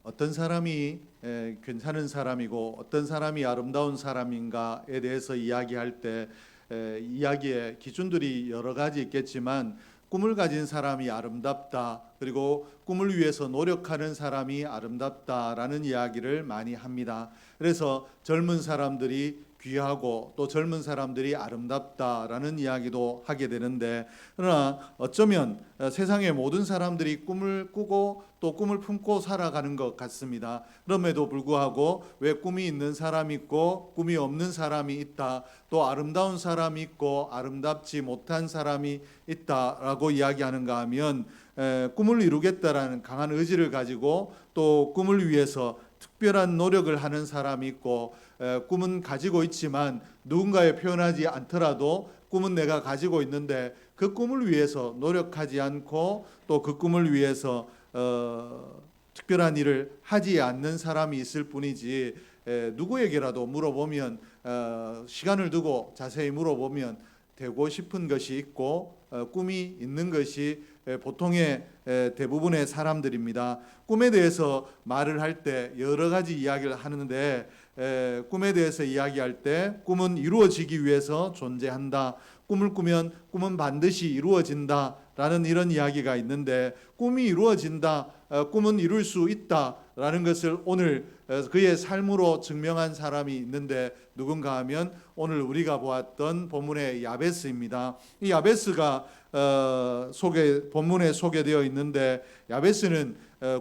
어떤 사람이 괜찮은 사람이고 어떤 사람이 아름다운 사람인가에 대해서 이야기할 때 이야기의 기준들이 여러 가지 있겠지만 꿈을 가진 사람이 아름답다, 그리고 꿈을 위해서 노력하는 사람이 아름답다라는 이야기를 많이 합니다. 그래서 젊은 사람들이 귀하고 또 젊은 사람들이 아름답다라는 이야기도 하게 되는데, 그러나 어쩌면 세상의 모든 사람들이 꿈을 꾸고 또 꿈을 품고 살아가는 것 같습니다. 그럼에도 불구하고 왜 꿈이 있는 사람이 있고 꿈이 없는 사람이 있다, 또 아름다운 사람이 있고 아름답지 못한 사람이 있다라고 이야기하는가 하면, 꿈을 이루겠다라는 강한 의지를 가지고 또 꿈을 위해서 특별한 노력을 하는 사람이 있고, 꿈은 가지고 있지만 누군가에 표현하지 않더라도 꿈은 내가 가지고 있는데 그 꿈을 위해서 노력하지 않고 또 그 꿈을 위해서 특별한 일을 하지 않는 사람이 있을 뿐이지, 누구에게라도 물어보면 시간을 두고 자세히 물어보면 되고 싶은 것이 있고 꿈이 있는 것이 보통의 대부분의 사람들입니다. 꿈에 대해서 말을 할 때 여러 가지 이야기를 하는데, 꿈에 대해서 이야기할 때 꿈은 이루어지기 위해서 존재한다, 꿈을 꾸면 꿈은 반드시 이루어진다 라는 이런 이야기가 있는데, 꿈이 이루어진다, 꿈은 이룰 수 있다 라는 것을 오늘 그의 삶으로 증명한 사람이 있는데 누군가 하면 오늘 우리가 보았던 본문의 야베스입니다. 이 야베스가 본문에 소개되어 있는데, 야베스는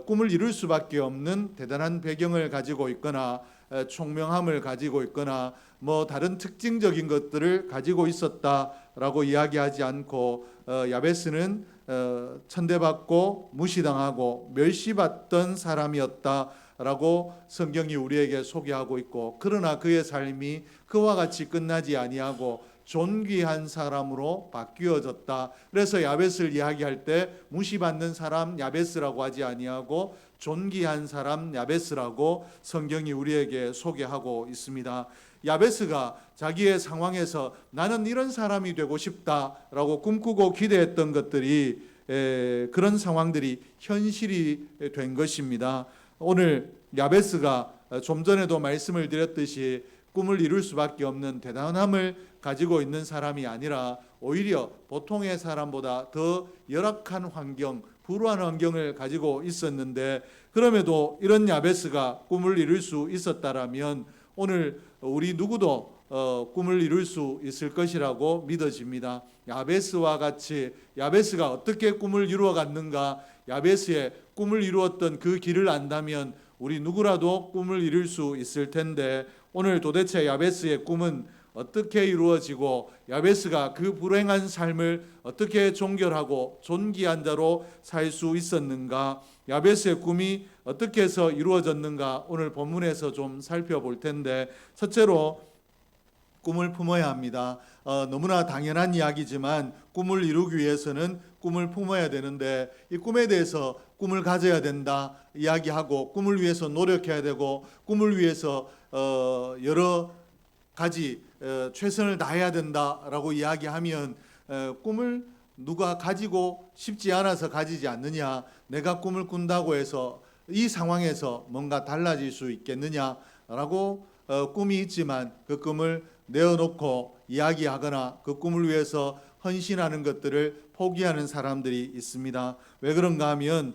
꿈을 이룰 수밖에 없는 대단한 배경을 가지고 있거나 총명함을 가지고 있거나 다른 특징적인 것들을 가지고 있었다라고 이야기하지 않고, 야베스는 천대받고 무시당하고 멸시받던 사람이었다라고 성경이 우리에게 소개하고 있고, 그러나 그의 삶이 그와 같이 끝나지 아니하고 존귀한 사람으로 바뀌어졌다. 그래서 야베스를 이야기할 때 무시받는 사람 야베스라고 하지 아니하고 존귀한 사람 야베스라고 성경이 우리에게 소개하고 있습니다. 야베스가 자기의 상황에서 나는 이런 사람이 되고 싶다라고 꿈꾸고 기대했던 것들이, 그런 상황들이 현실이 된 것입니다. 오늘 야베스가 좀 전에도 말씀을 드렸듯이 꿈을 이룰 수밖에 없는 대단함을 가지고 있는 사람이 아니라 오히려 보통의 사람보다 더 열악한 환경, 불우한 환경을 가지고 있었는데, 그럼에도 이런 야베스가 꿈을 이룰 수 있었다라면 오늘 우리 누구도 꿈을 이룰 수 있을 것이라고 믿어집니다. 야베스와 같이 야베스가 어떻게 꿈을 이루어 갔는가, 야베스의 꿈을 이루었던 그 길을 안다면 우리 누구라도 꿈을 이룰 수 있을 텐데, 오늘 도대체 야베스의 꿈은 어떻게 이루어지고 야베스가 그 불행한 삶을 어떻게 종결하고 존귀한 자로 살 수 있었는가, 야베스의 꿈이 어떻게 해서 이루어졌는가 오늘 본문에서 좀 살펴볼 텐데, 첫째로 꿈을 품어야 합니다. 너무나 당연한 이야기지만 꿈을 이루기 위해서는 꿈을 품어야 되는데, 이 꿈에 대해서 꿈을 가져야 된다 이야기하고 꿈을 위해서 노력해야 되고 꿈을 위해서 여러 가지 최선을 다해야 된다라고 이야기하면, 꿈을 누가 가지고 싶지 않아서 가지지 않느냐, 내가 꿈을 꾼다고 해서 이 상황에서 뭔가 달라질 수 있겠느냐라고 꿈이 있지만 그 꿈을 내어놓고 이야기하거나 그 꿈을 위해서 헌신하는 것들을 포기하는 사람들이 있습니다. 왜 그런가 하면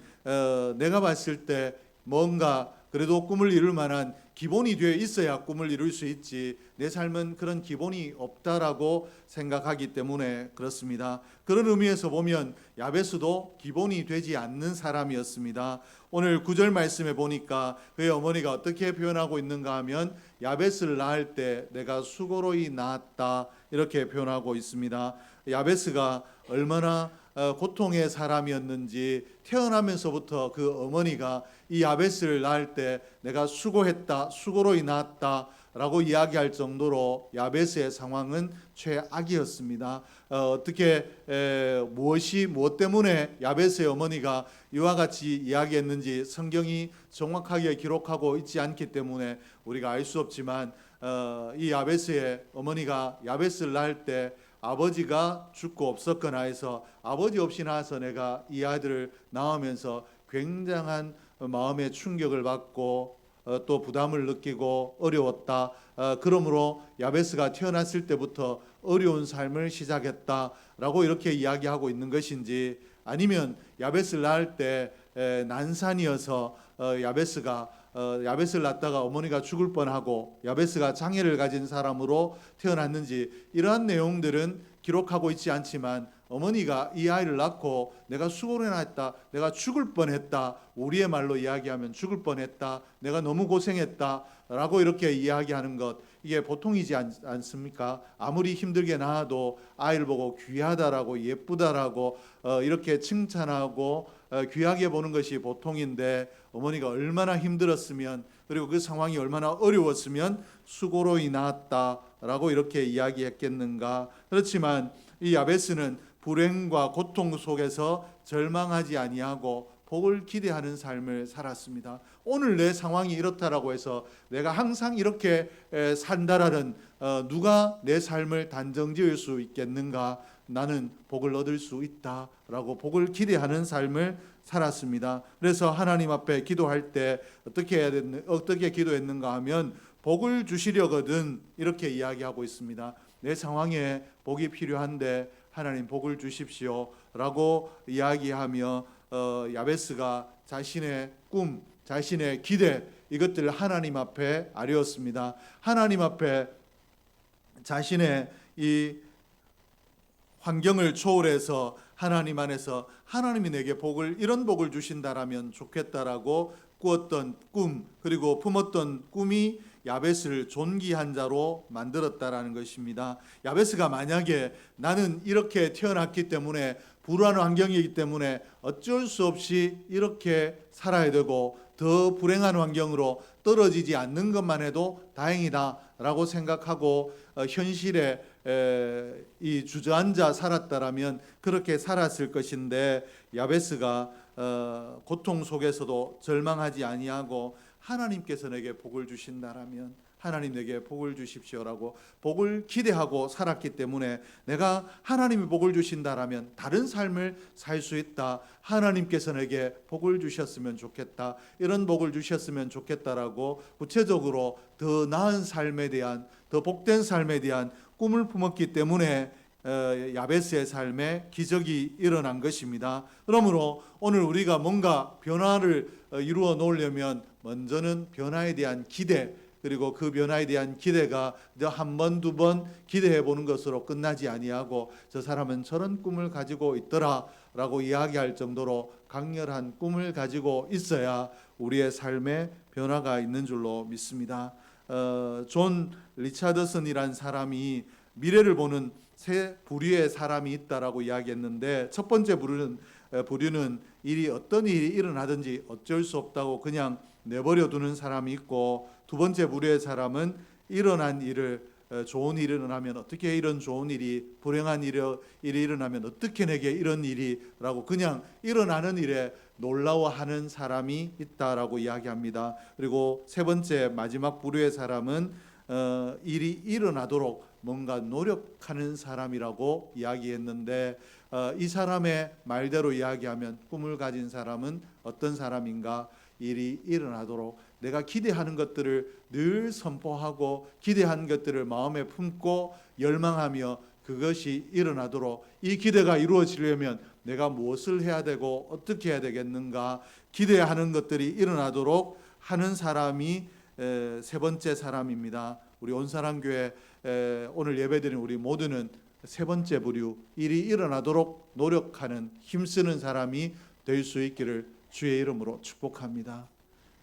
내가 봤을 때 뭔가 그래도 꿈을 이룰 만한 기본이 되어 있어야 꿈을 이룰 수 있지, 내 삶은 그런 기본이 없다라고 생각하기 때문에 그렇습니다. 그런 의미에서 보면 야베스도 기본이 되지 않는 사람이었습니다. 오늘 9절 말씀에 보니까 그의 어머니가 어떻게 표현하고 있는가 하면, 야베스를 낳을 때 내가 수고로이 낳았다 이렇게 표현하고 있습니다. 야베스가 얼마나 고통의 사람이었는지, 태어나면서부터 그 어머니가 이 야베스를 낳을 때 내가 수고했다, 수고로이 낳았다 라고 이야기할 정도로 야베스의 상황은 최악이었습니다. 어떻게 무엇 때문에 야베스의 어머니가 이와 같이 이야기했는지 성경이 정확하게 기록하고 있지 않기 때문에 우리가 알 수 없지만, 이 야베스의 어머니가 야베스를 낳을 때 아버지가 죽고 없었거나 해서 아버지 없이 낳아서 내가 이 아들을 낳으면서 굉장한 마음의 충격을 받고 또 부담을 느끼고 어려웠다. 그러므로 야베스가 태어났을 때부터 어려운 삶을 시작했다라고 이렇게 이야기하고 있는 것인지, 아니면 야베스를 낳을 때 난산이어서 야베스를 낳다가 어머니가 죽을 뻔하고 야베스가 장애를 가진 사람으로 태어났는지, 이러한 내용들은 기록하고 있지 않지만 어머니가 이 아이를 낳고 내가 수고를 했다, 내가 죽을 뻔했다, 우리의 말로 이야기하면 죽을 뻔했다, 내가 너무 고생했다 라고 이렇게 이야기하는 것, 이게 보통이지 않습니까? 아무리 힘들게 낳아도 아이를 보고 귀하다라고 예쁘다라고 이렇게 칭찬하고 귀하게 보는 것이 보통인데, 어머니가 얼마나 힘들었으면, 그리고 그 상황이 얼마나 어려웠으면 수고로 인하였다라고 이렇게 이야기했겠는가. 그렇지만 이 야베스는 불행과 고통 속에서 절망하지 아니하고 복을 기대하는 삶을 살았습니다. 오늘 내 상황이 이렇다라고 해서 내가 항상 이렇게 산다라는, 누가 내 삶을 단정지을 수 있겠는가? 나는 복을 얻을 수 있다라고 복을 기대하는 삶을 살았습니다. 그래서 하나님 앞에 기도할 때 어떻게 기도했는가 하면, 복을 주시려거든 이렇게 이야기하고 있습니다. 내 상황에 복이 필요한데 하나님 복을 주십시오 라고 이야기하며 야베스가 자신의 꿈, 자신의 기대, 이것들을 하나님 앞에 아뢰었습니다. 하나님 앞에 자신의 이 환경을 초월해서 하나님 안에서 하나님이 내게 이런 복을 주신다라면 좋겠다라고 꾸었던 꿈, 그리고 품었던 꿈이 야베스를 존귀한 자로 만들었다라는 것입니다. 야베스가 만약에 나는 이렇게 태어났기 때문에, 불우한 환경이기 때문에 어쩔 수 없이 이렇게 살아야 되고 더 불행한 환경으로 떨어지지 않는 것만 해도 다행이다라고 생각하고 현실에 이 주저앉아 살았다라면 그렇게 살았을 것인데, 야베스가 고통 속에서도 절망하지 아니하고 하나님께서 내게 복을 주신다라면 하나님 내게 복을 주십시오라고 복을 기대하고 살았기 때문에, 내가 하나님이 복을 주신다라면 다른 삶을 살 수 있다, 하나님께서 내게 복을 주셨으면 좋겠다, 이런 복을 주셨으면 좋겠다라고 구체적으로 더 나은 삶에 대한, 더 복된 삶에 대한 꿈을 품었기 때문에 야베스의 삶에 기적이 일어난 것입니다. 그러므로 오늘 우리가 뭔가 변화를 이루어 놓으려면 먼저는 변화에 대한 기대, 그리고 그 변화에 대한 기대가 한 번, 두 번 기대해 보는 것으로 끝나지 아니하고, 저 사람은 저런 꿈을 가지고 있더라 라고 이야기할 정도로 강렬한 꿈을 가지고 있어야 우리의 삶에 변화가 있는 줄로 믿습니다. 존 리차드슨이란 사람이 미래를 보는 세 부류의 사람이 있다라고 이야기했는데, 첫 번째 부류는 어떤 일이 일어나든지 어쩔 수 없다고 그냥 내버려 두는 사람이 있고, 두 번째 부류의 사람은 일어난 일을, 좋은 일이 일어나면 어떻게 이런 좋은 일이, 불행한 일이 일어나면 어떻게 내게 이런 일이라고 그냥 일어나는 일에 놀라워하는 사람이 있다라고 이야기합니다. 그리고 세 번째 마지막 부류의 사람은 일이 일어나도록 뭔가 노력하는 사람이라고 이야기했는데, 이 사람의 말대로 이야기하면 꿈을 가진 사람은 어떤 사람인가? 일이 일어나도록 내가 기대하는 것들을 늘 선포하고 기대한 것들을 마음에 품고 열망하며 그것이 일어나도록, 이 기대가 이루어지려면 내가 무엇을 해야 되고 어떻게 해야 되겠는가, 기대하는 것들이 일어나도록 하는 사람이 세 번째 사람입니다. 우리 온사랑교회 오늘 예배드리는 우리 모두는 세 번째 부류, 일이 일어나도록 노력하는, 힘쓰는 사람이 될 수 있기를 주의 이름으로 축복합니다.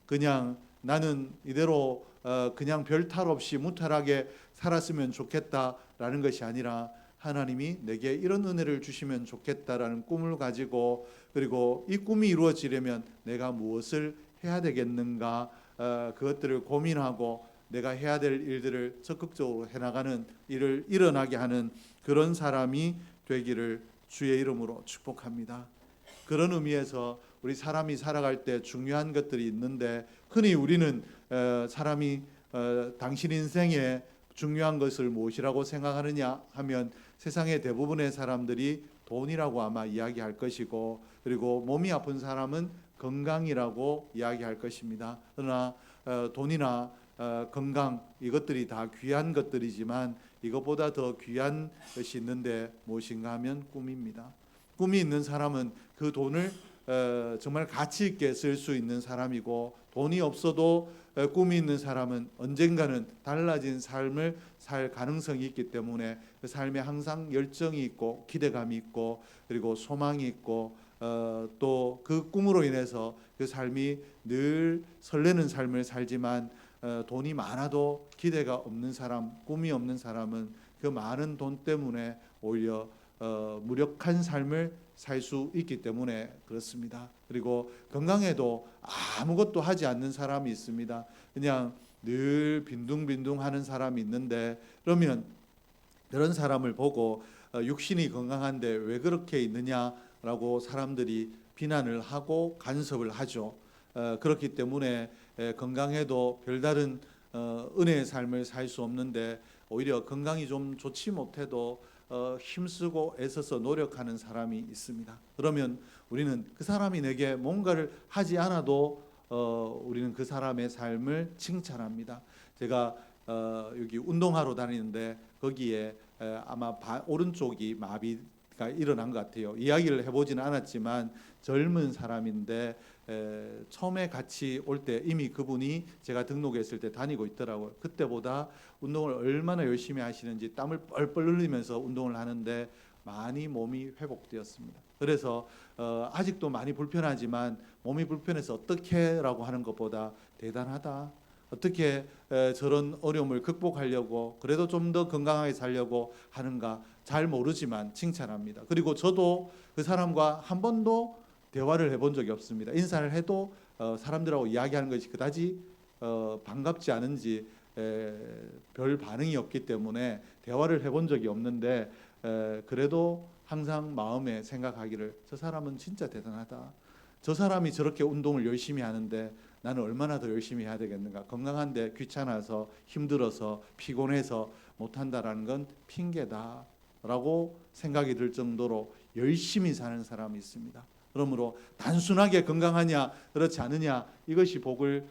그냥 나는 이대로 그냥 별 탈 없이 무탈하게 살았으면 좋겠다라는 것이 아니라, 하나님이 내게 이런 은혜를 주시면 좋겠다라는 꿈을 가지고, 그리고 이 꿈이 이루어지려면 내가 무엇을 해야 되겠는가, 그것들을 고민하고 내가 해야 될 일들을 적극적으로 해나가는 일을 일어나게 하는 그런 사람이 되기를 주의 이름으로 축복합니다. 그런 의미에서 우리 사람이 살아갈 때 중요한 것들이 있는데, 흔히 우리는 사람이 당신 인생에 중요한 것을 무엇이라고 생각하느냐 하면 세상의 대부분의 사람들이 돈이라고 아마 이야기할 것이고, 그리고 몸이 아픈 사람은 건강이라고 이야기할 것입니다. 그러나 돈이나 건강 이것들이 다 귀한 것들이지만 이것보다 더 귀한 것이 있는데 무엇인가 하면 꿈입니다. 꿈이 있는 사람은 그 돈을 정말 가치 있게 쓸 수 있는 사람이고, 돈이 없어도 꿈이 있는 사람은 언젠가는 달라진 삶을 살 가능성이 있기 때문에 그 삶에 항상 열정이 있고 기대감이 있고 그리고 소망이 있고 또 그 꿈으로 인해서 그 삶이 늘 설레는 삶을 살지만 돈이 많아도 기대가 없는 사람, 꿈이 없는 사람은 그 많은 돈 때문에 오히려 무력한 삶을 살 수 있기 때문에 그렇습니다. 그리고 건강에도 아무것도 하지 않는 사람이 있습니다. 그냥 늘 빈둥빈둥하는 사람이 있는데, 그러면 그런 사람을 보고 육신이 건강한데 왜 그렇게 있느냐라고 사람들이 비난을 하고 간섭을 하죠. 그렇기 때문에 건강해도 별다른 은혜의 삶을 살 수 없는데, 오히려 건강이 좀 좋지 못해도 힘쓰고 애써서 노력하는 사람이 있습니다. 그러면 우리는 그 사람이 내게 뭔가를 하지 않아도 우리는 그 사람의 삶을 칭찬합니다. 제가 여기 운동하러 다니는데 거기에 아마 오른쪽이 마비가 일어난 것 같아요. 이야기를 해보지는 않았지만 젊은 사람인데 처음에 같이 올 때 이미 그분이 제가 등록했을 때 다니고 있더라고요. 그때보다 운동을 얼마나 열심히 하시는지 땀을 뻘뻘 흘리면서 운동을 하는데 많이 몸이 회복되었습니다. 그래서 아직도 많이 불편하지만 몸이 불편해서 어떻게 라고 하는 것보다 대단하다, 어떻게 저런 어려움을 극복하려고 그래도 좀 더 건강하게 살려고 하는가 잘 모르지만 칭찬합니다. 그리고 저도 그 사람과 한 번도 대화를 해본 적이 없습니다. 인사를 해도 사람들하고 이야기하는 것이 그다지 반갑지 않은지 별 반응이 없기 때문에 대화를 해본 적이 없는데 그래도 항상 마음에 생각하기를 저 사람은 진짜 대단하다. 저 사람이 저렇게 운동을 열심히 하는데 나는 얼마나 더 열심히 해야 되겠는가. 건강한데 귀찮아서 힘들어서 피곤해서 못한다라는 건 핑계다라고 생각이 들 정도로 열심히 사는 사람이 있습니다. 그러므로 단순하게 건강하냐 그렇지 않느냐 이것이 복을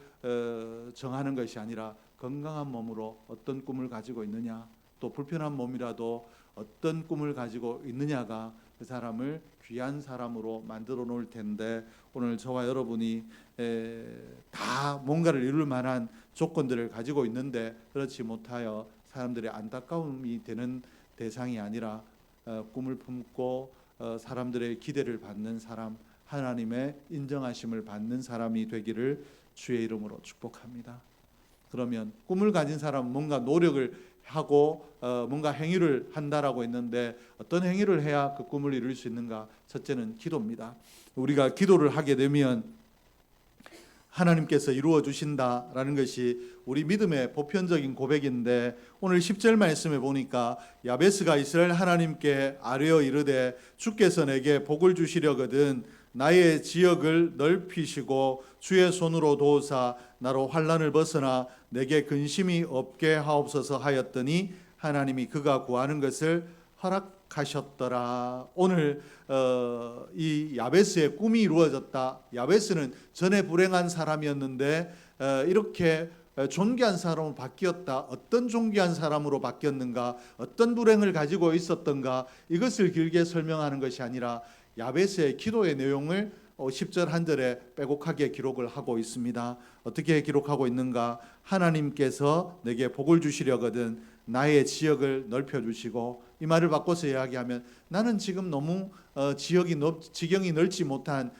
정하는 것이 아니라 건강한 몸으로 어떤 꿈을 가지고 있느냐, 또 불편한 몸이라도 어떤 꿈을 가지고 있느냐가 그 사람을 귀한 사람으로 만들어 놓을 텐데, 오늘 저와 여러분이 다 뭔가를 이룰 만한 조건들을 가지고 있는데 그렇지 못하여 사람들의 안타까움이 되는 대상이 아니라 꿈을 품고 사람들의 기대를 받는 사람, 하나님의 인정하심을 받는 사람이 되기를 주의 이름으로 축복합니다. 그러면 꿈을 가진 사람은 뭔가 노력을 하고 뭔가 행위를 한다라고 했는데 어떤 행위를 해야 그 꿈을 이룰 수 있는가? 첫째는 기도입니다. 우리가 기도를 하게 되면 하나님께서 이루어 주신다라는 것이 우리 믿음의 보편적인 고백인데, 오늘 10절 말씀에 보니까 야베스가 이스라엘 하나님께 아뢰어 이르되 주께서 내게 복을 주시려거든 나의 지역을 넓히시고 주의 손으로 도우사 나로 환난을 벗어나 내게 근심이 없게 하옵소서 하였더니 하나님이 그가 구하는 것을 허락하셨더라. 오늘 이 야베스의 꿈이 이루어졌다. 야베스는 전에 불행한 사람이었는데 이렇게 존귀한 사람으로 바뀌었다. 어떤 존귀한 사람으로 바뀌었는가, 어떤 불행을 가지고 있었던가, 이것을 길게 설명하는 것이 아니라 야베스의 기도의 내용을 10절 한 절에 빼곡하게 기록을 하고 있습니다. 어떻게 기록하고 있는가? 하나님께서 내게 복을 주시려거든 나의 지역을 넓혀주시고, 이 말을 바꿔서 이야기하면 나는 지금 너무 지경이 넓지 못한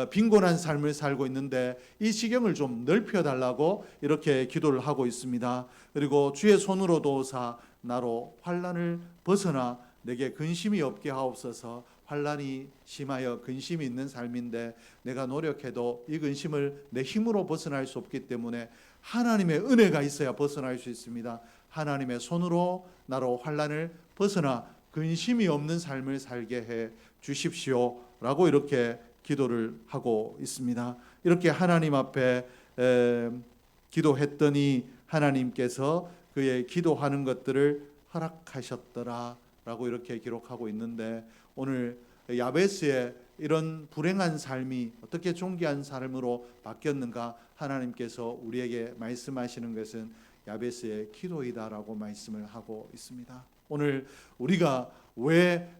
빈곤한 삶을 살고 있는데 이 지경을 좀 넓혀달라고 이렇게 기도를 하고 있습니다. 그리고 주의 손으로 도우사 나로 환난을 벗어나 내게 근심이 없게 하옵소서. 환난이 심하여 근심이 있는 삶인데 내가 노력해도 이 근심을 내 힘으로 벗어날 수 없기 때문에 하나님의 은혜가 있어야 벗어날 수 있습니다. 하나님의 손으로 나로 환난을 벗어나 근심이 없는 삶을 살게 해 주십시오 라고 이렇게 기도를 하고 있습니다. 이렇게 하나님 앞에 기도했더니 하나님께서 그의 기도하는 것들을 허락하셨더라 라고 이렇게 기록하고 있는데, 오늘 야베스의 이런 불행한 삶이 어떻게 존귀한 삶으로 바뀌었는가 하나님께서 우리에게 말씀하시는 것은 야베스의 기도이다라고 말씀을 하고 있습니다. 오늘 우리가 왜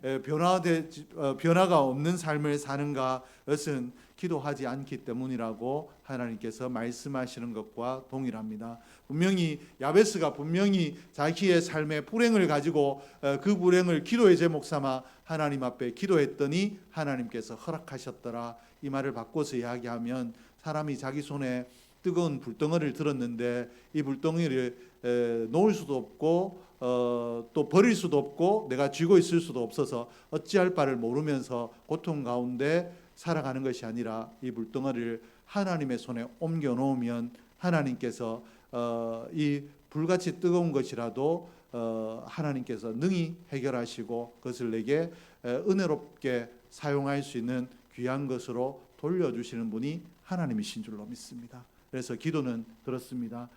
변화가 없는 삶을 사는가? 그것은 기도하지 않기 때문이라고 하나님께서 말씀하시는 것과 동일합니다. 분명히 야베스가 분명히 자기의 삶의 불행을 가지고 그 불행을 기도의 제목 삼아 하나님 앞에 기도했더니 하나님께서 허락하셨더라. 이 말을 바꿔서 이야기하면 사람이 자기 손에 뜨거운 불덩어리를 들었는데 이 불덩이를 놓을 수도 없고 또 버릴 수도 없고 내가 쥐고 있을 수도 없어서 어찌할 바를 모르면서 고통 가운데 살아가는 것이 아니라 이 불덩어리를 하나님의 손에 옮겨 놓으면 하나님께서 이 불같이 뜨거운 것이라도 하나님께서 능히 해결하시고 그것을 내게 은혜롭게 사용할 수 있는 귀한 것으로 돌려주시는 분이 하나님이신 줄로 믿습니다. 그래서 기도는 그렇습니다.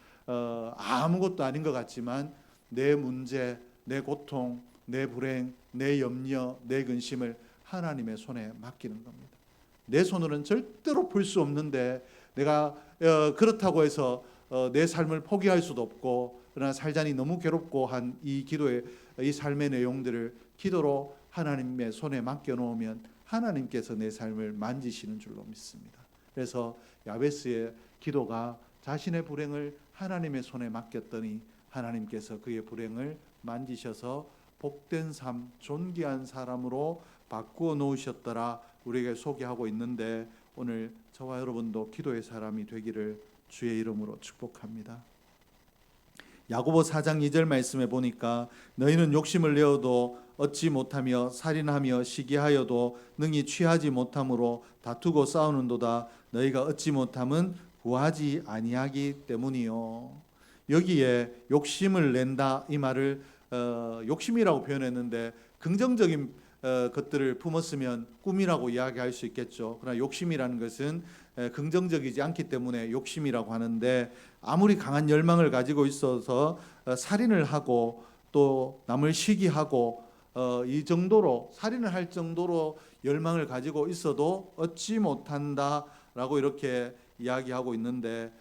아무것도 아닌 것 같지만 내 문제, 내 고통, 내 불행, 내 염려, 내 근심을 하나님의 손에 맡기는 겁니다. 내 손으로는 절대로 풀 수 없는데 내가 그렇다고 해서 내 삶을 포기할 수도 없고 그러나 살자니 너무 괴롭고 한 이 기도의 이 삶의 내용들을 기도로 하나님의 손에 맡겨 놓으면 하나님께서 내 삶을 만지시는 줄로 믿습니다. 그래서 야베스의 기도가 자신의 불행을 하나님의 손에 맡겼더니 하나님께서 그의 불행을 만지셔서 복된 삶, 존귀한 사람으로 바꾸어 놓으셨더라 우리에게 소개하고 있는데 오늘 저와 여러분도 기도의 사람이 되기를 주의 이름으로 축복합니다. 야고보 4장 2절 말씀에 보니까 너희는 욕심을 내어도 얻지 못하며 살인하며 시기하여도 능히 취하지 못함으로 다투고 싸우는도다. 너희가 얻지 못함은 구하지 아니하기 때문이요. 여기에 욕심을 낸다 이 말을 욕심이라고 표현했는데 긍정적인 것들을 품었으면 꿈이라고 이야기할 수 있겠죠. 그러나 욕심이라는 것은 긍정적이지 않기 때문에 욕심이라고 하는데 아무리 강한 열망을 가지고 있어서 살인을 하고 또 남을 시기하고 이 정도로 살인을 할 정도로 열망을 가지고 있어도 얻지 못한다라고 이렇게 이야기하고 있는데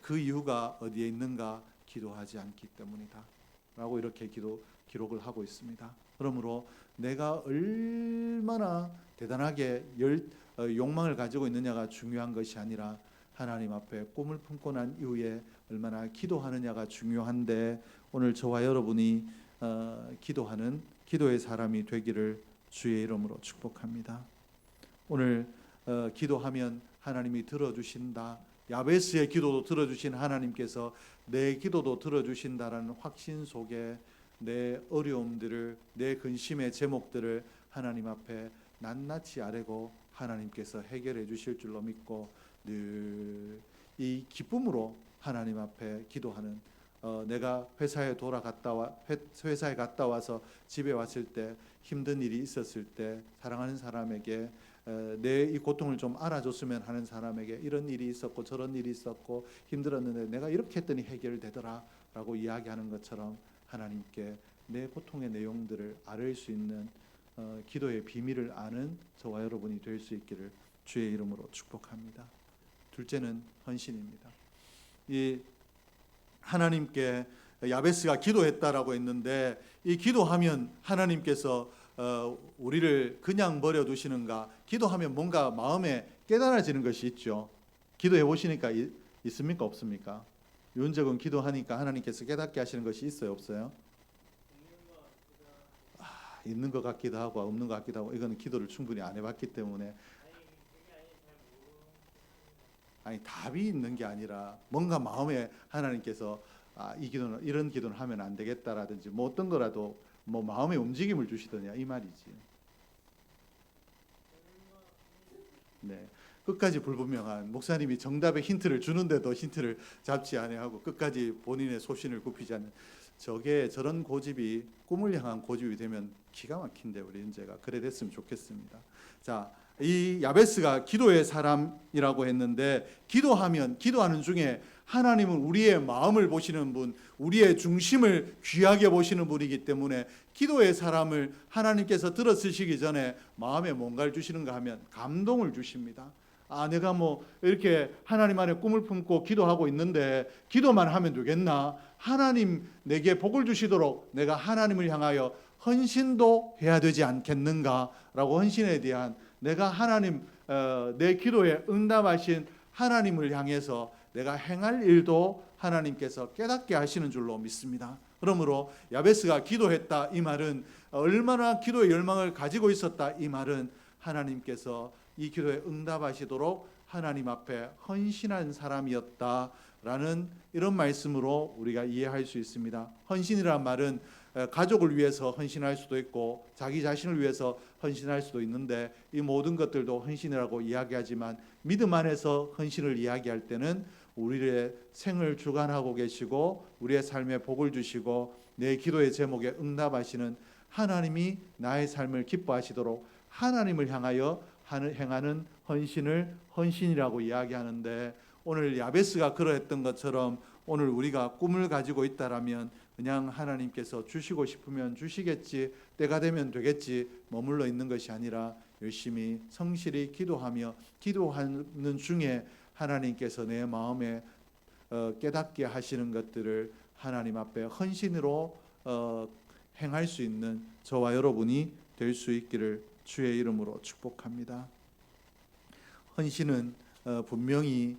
그 이유가 어디에 있는가? 기도하지 않기 때문이다 라고 이렇게 기록을 하고 있습니다. 그러므로 내가 얼마나 대단하게 욕망을 가지고 있느냐가 중요한 것이 아니라 하나님 앞에 꿈을 품고 난 이후에 얼마나 기도하느냐가 중요한데 오늘 저와 여러분이 기도하는 기도의 사람이 되기를 주의 이름으로 축복합니다. 오늘 기도하면 하나님이 들어주신다. 야베스의 기도도 들어주신 하나님께서 내 기도도 들어주신다라는 확신 속에 내 어려움들을 내 근심의 제목들을 하나님 앞에 낱낱이 아뢰고 하나님께서 해결해 주실 줄로 믿고 늘 이 기쁨으로 하나님 앞에 기도하는 내가 회사에 갔다 와서 집에 왔을 때 힘든 일이 있었을 때 사랑하는 사람에게 내 이 고통을 좀 알아줬으면 하는 사람에게 이런 일이 있었고 저런 일이 있었고 힘들었는데 내가 이렇게 했더니 해결되더라 라고 이야기하는 것처럼 하나님께 내 고통의 내용들을 아뢰 수 있는 기도의 비밀을 아는 저와 여러분이 될 수 있기를 주의 이름으로 축복합니다. 둘째는 헌신입니다. 이 하나님께 야베스가 기도했다라고 했는데 이 기도하면 하나님께서 우리를 그냥 버려두시는가? 기도하면 뭔가 마음에 깨달아지는 것이 있죠. 기도해 보시니까 있습니까? 없습니까? 윤적은 기도하니까 하나님께서 깨닫게 하시는 것이 있어요? 없어요? 있는 것 같기도 하고 없는 것 같기도 하고 이거는 기도를 충분히 안 해봤기 때문에 답이 있는 게 아니라 뭔가 마음에 하나님께서 이 기도는 이런 기도는 하면 안 되겠다라든지 뭐 어떤 거라도 뭐 마음의 움직임을 주시더냐 이 말이지. 네, 끝까지 불분명한 목사님이 정답의 힌트를 주는데도 힌트를 잡지 아니하고 끝까지 본인의 소신을 굽히지 않는 저런 고집이 꿈을 향한 고집이 되면 기가 막힌데 우리 인제가 그래 됐으면 좋겠습니다. 자, 이 야베스가 기도의 사람이라고 했는데, 기도하는 중에 하나님은 우리의 마음을 보시는 분, 우리의 중심을 귀하게 보시는 분이기 때문에 기도의 사람을 하나님께서 들어쓰시기 전에 마음에 뭔가를 주시는가 하면 감동을 주십니다. 내가 이렇게 하나님 안에 꿈을 품고 기도하고 있는데 기도만 하면 되겠나? 하나님 내게 복을 주시도록 내가 하나님을 향하여 헌신도 해야 되지 않겠는가라고, 헌신에 대한, 내가 하나님, 내 기도에 응답하신 하나님을 향해서 내가 행할 일도 하나님께서 깨닫게 하시는 줄로 믿습니다. 그러므로 야베스가 기도했다, 이 말은 얼마나 기도의 열망을 가지고 있었다, 이 말은 하나님께서 이 기도에 응답하시도록 하나님 앞에 헌신한 사람이었다라는 이런 말씀으로 우리가 이해할 수 있습니다. 헌신이란 말은 가족을 위해서 헌신할 수도 있고 자기 자신을 위해서 헌신할 수도 있는데, 이 모든 것들도 헌신이라고 이야기하지만 믿음 안에서 헌신을 이야기할 때는 우리의 생을 주관하고 계시고 우리의 삶에 복을 주시고 내 기도의 제목에 응답하시는 하나님이 나의 삶을 기뻐하시도록 하나님을 향하여 행하는 헌신을 헌신이라고 이야기하는데, 오늘 야베스가 그러했던 것처럼 오늘 우리가 꿈을 가지고 있다라면 그냥 하나님께서 주시고 싶으면 주시겠지, 때가 되면 되겠지 머물러 있는 것이 아니라 열심히 성실히 기도하며, 기도하는 중에 하나님께서 내 마음에 깨닫게 하시는 것들을 하나님 앞에 헌신으로 행할 수 있는 저와 여러분이 될 수 있기를 주의 이름으로 축복합니다. 헌신은 분명히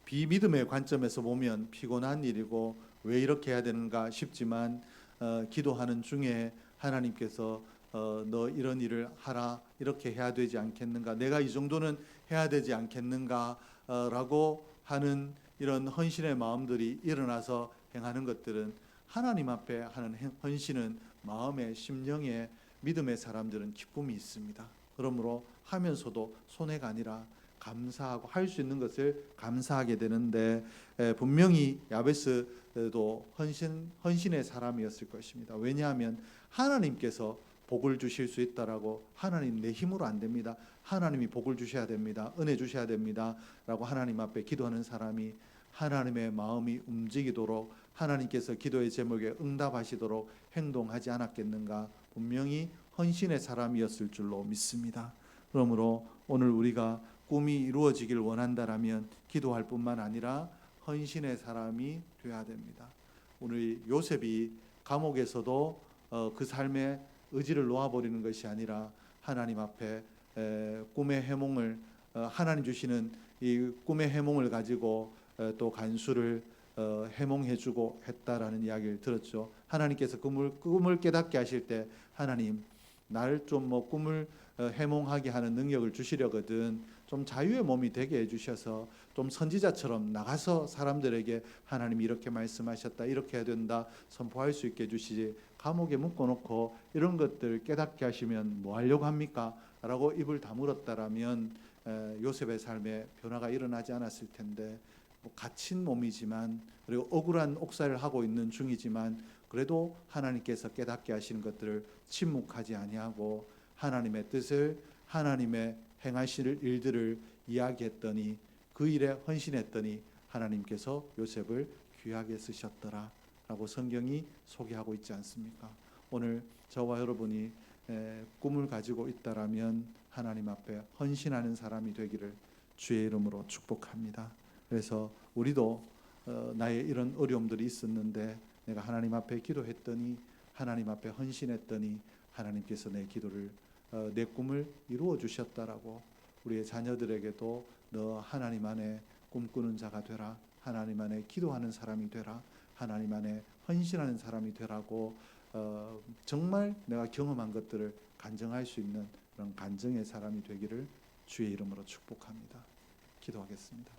비믿음의 관점에서 보면 피곤한 일이고 왜 이렇게 해야 되는가 싶지만, 기도하는 중에 하나님께서 너 이런 일을 하라, 이렇게 해야 되지 않겠는가, 내가 이 정도는 해야 되지 않겠는가 라고 하는 이런 헌신의 마음들이 일어나서 행하는 것들은, 하나님 앞에 하는 헌신은 마음의 심령에 믿음의 사람들은 기쁨이 있습니다. 그러므로 하면서도 손해가 아니라 감사하고 할 수 있는 것을 감사하게 되는데, 분명히 야베스도 헌신의 사람이었을 것입니다. 왜냐하면 하나님께서 복을 주실 수 있다라고, 하나님 내 힘으로 안 됩니다, 하나님이 복을 주셔야 됩니다, 은혜 주셔야 됩니다 라고 하나님 앞에 기도하는 사람이 하나님의 마음이 움직이도록, 하나님께서 기도의 제목에 응답하시도록 행동하지 않았겠는가, 분명히 헌신의 사람이었을 줄로 믿습니다. 그러므로 오늘 우리가 꿈이 이루어지길 원한다라면 기도할 뿐만 아니라 헌신의 사람이 되어야 됩니다. 오늘 요셉이 감옥에서도 그 삶에 의지를 놓아버리는 것이 아니라 하나님 앞에 꿈의 해몽을, 하나님 주시는 이 꿈의 해몽을 가지고 또 간수를 해몽해주고 했다라는 이야기를 들었죠. 하나님께서 꿈을 깨닫게 하실 때 하나님 나를 좀 꿈을 해몽하게 하는 능력을 주시려거든 좀 자유의 몸이 되게 해주셔서 좀 선지자처럼 나가서 사람들에게 하나님이 이렇게 말씀하셨다, 이렇게 해야 된다 선포할 수 있게 해주시지, 감옥에 묶어놓고 이런 것들 깨닫게 하시면 뭐 하려고 합니까? 라고 입을 다물었다라면 요셉의 삶에 변화가 일어나지 않았을 텐데, 갇힌 몸이지만 그리고 억울한 옥살이를 하고 있는 중이지만 그래도 하나님께서 깨닫게 하시는 것들을 침묵하지 아니하고 하나님의 뜻을, 하나님의 행하실 일들을 이야기했더니, 그 일에 헌신했더니 하나님께서 요셉을 귀하게 쓰셨더라 라고 성경이 소개하고 있지 않습니까? 오늘 저와 여러분이 꿈을 가지고 있다라면 하나님 앞에 헌신하는 사람이 되기를 주의 이름으로 축복합니다. 그래서 우리도 나의 이런 어려움들이 있었는데 내가 하나님 앞에 기도했더니, 하나님 앞에 헌신했더니 하나님께서 내 기도를, 내 꿈을 이루어 주셨다라고, 우리의 자녀들에게도 너 하나님 안에 꿈꾸는 자가 되라, 하나님 안에 기도하는 사람이 되라, 하나님 안에 헌신하는 사람이 되라고, 정말 내가 경험한 것들을 간증할 수 있는 그런 간증의 사람이 되기를 주의 이름으로 축복합니다. 기도하겠습니다.